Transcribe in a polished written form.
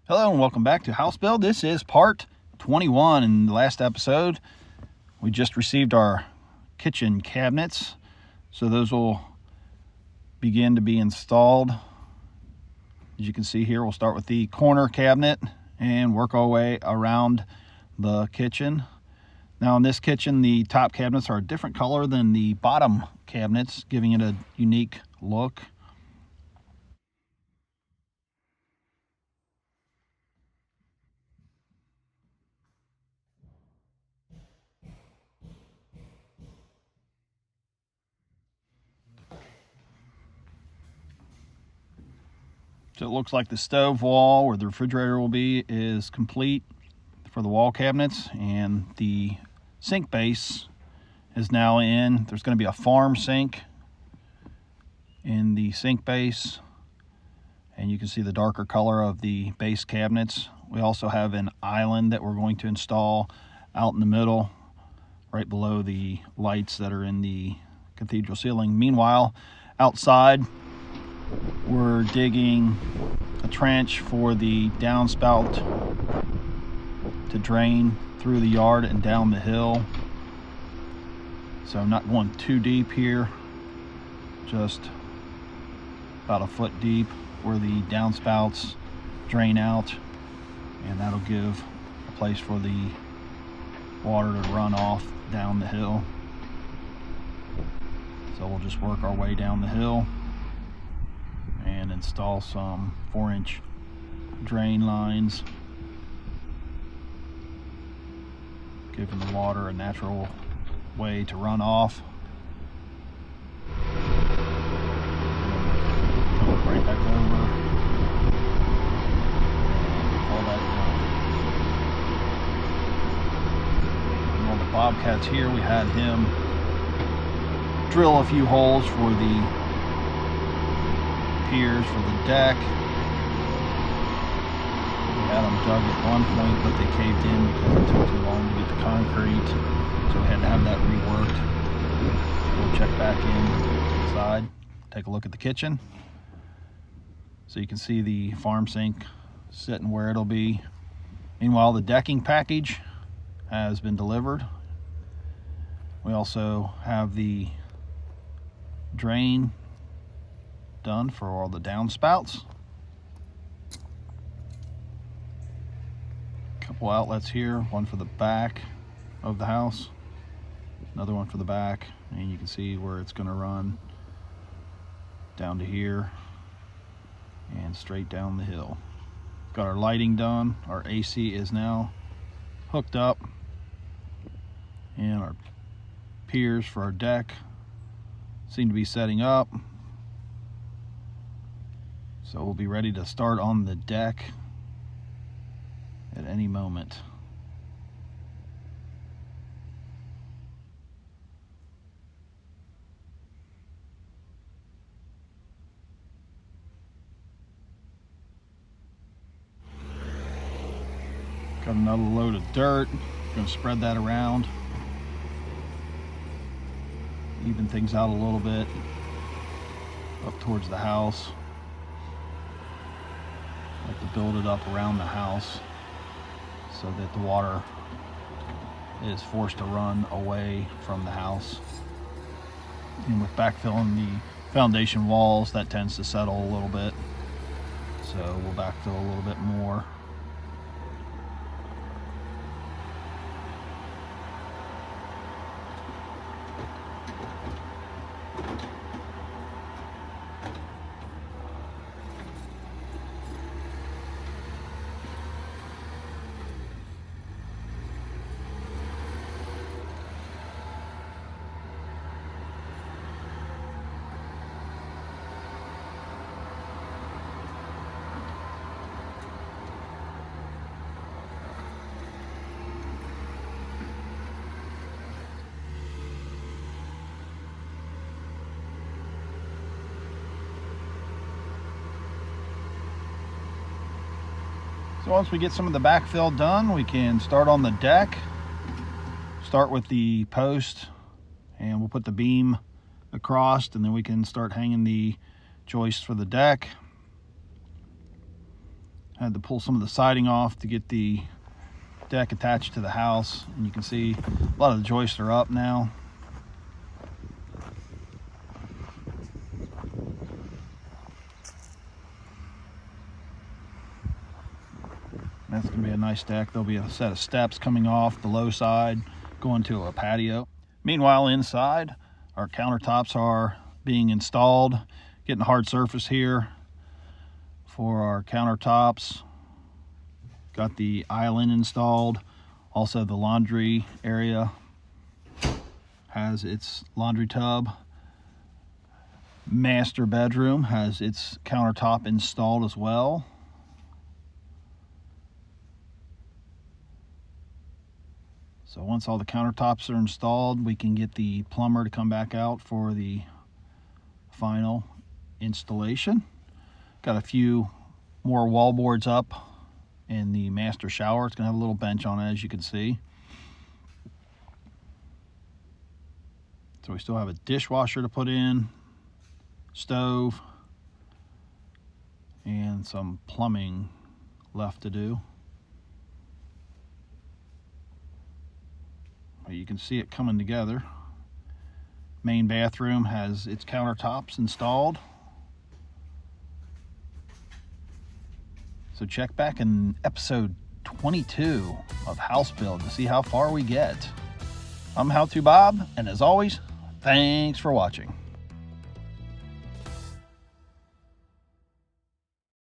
Hello and welcome back to House Build. This is part 21. In the last episode, we just received our kitchen cabinets. So those will begin to be installed. As you can see here, we'll start with the corner cabinet and work our way around the kitchen. Now in this kitchen, the top cabinets are a different color than the bottom cabinets, giving it a unique look. So it looks like the stove wall where the refrigerator will be is complete for the wall cabinets, and the sink base is now in. There's going to be a farm sink in the sink base, and you can see the darker color of the base cabinets. We also have an island that we're going to install out in the middle, right below the lights that are in the cathedral ceiling. Meanwhile, outside, we're digging a trench for the downspout to drain through the yard and down the hill. So I'm not going too deep here, just about a foot deep where the downspouts drain out, and that'll give a place for the water to run off down the hill. So we'll just work our way down the hill and install some 4-inch drain lines, giving the water a natural way to run off. Come right back over and pull that down. And on the Bobcats here, we had him drill a few holes for the piers for the deck. We had them dug at one point, but they caved in because it took too long to get the concrete, so we had to have that reworked. We'll check back inside, take a look at the kitchen. So you can see the farm sink sitting where it'll be. Meanwhile, the decking package has been delivered. We also have the drain done for all the downspouts. Couple outlets here, one for the back of the house, another one for the back, and you can see where it's going to run down to here and straight down the hill. Got our lighting done, our AC is now hooked up, and our piers for our deck seem to be setting up. So we'll be ready to start on the deck at any moment. Got another load of dirt. Gonna spread that around. Even things out a little bit up towards the house. Like to build it up around the house so that the water is forced to run away from the house. And with backfilling the foundation walls, that tends to settle a little bit. So we'll backfill a little bit more. So once we get some of the backfill done, we can start on the deck. Start with the post, and we'll put the beam across, and then we can start hanging the joists for the deck. Had to pull some of the siding off to get the deck attached to the house, and you can see a lot of the joists are up now. That's going to be a nice deck. There'll be a set of steps coming off the low side going to a patio. Meanwhile, inside, our countertops are being installed, getting hard surface here for our countertops. Got the island installed. Also, the laundry area has its laundry tub. Master bedroom has its countertop installed as well. So once all the countertops are installed, we can get the plumber to come back out for the final installation. Got a few more wall boards up in the master shower. It's gonna have a little bench on it, as you can see. So we still have a dishwasher to put in, stove, and some plumbing left to do. You can see it coming together. Main bathroom has its countertops installed. So check back in episode 22 of House Build to see how far we get. I'm How To Bob, and as always, thanks for watching.